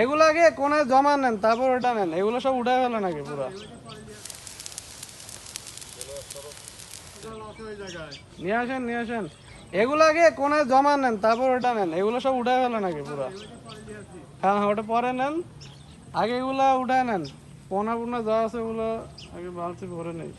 এগুলো আগে কোনায় জমা নেন, তারপর ওটা নেন। এগুলো সব উঠায় ফেলেন আগে পুরো। নিয়ে আসেন, নিয়ে আসেন। এগুলো আগে কোনায় জমা নেন, তারপর ওটা নেন। এগুলো সব উঠায় ফেলেন আগে পুরো। হ্যাঁ হ্যাঁ, ওটা পরে নেন। আগে এগুলা উঠায় নেন। পোনা পোনা যা আছে ওগুলো আগে বালতি ভরে নেই।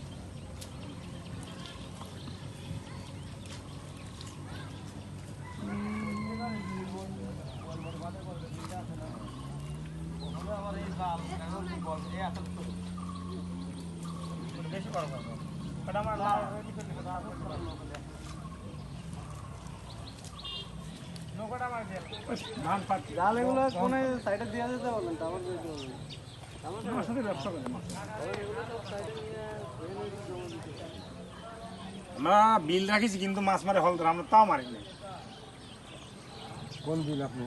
জাল এগুলো কোনে সাইডে দিয়ে দিতে বলেন, তারপর দিতে বলেন। আমার সাথে ব্যবসা করেন। আমরা বিল রাখিছি কিন্তু মাছ মারে হল আমরা তাও মারি না। কোন বিল আপনি?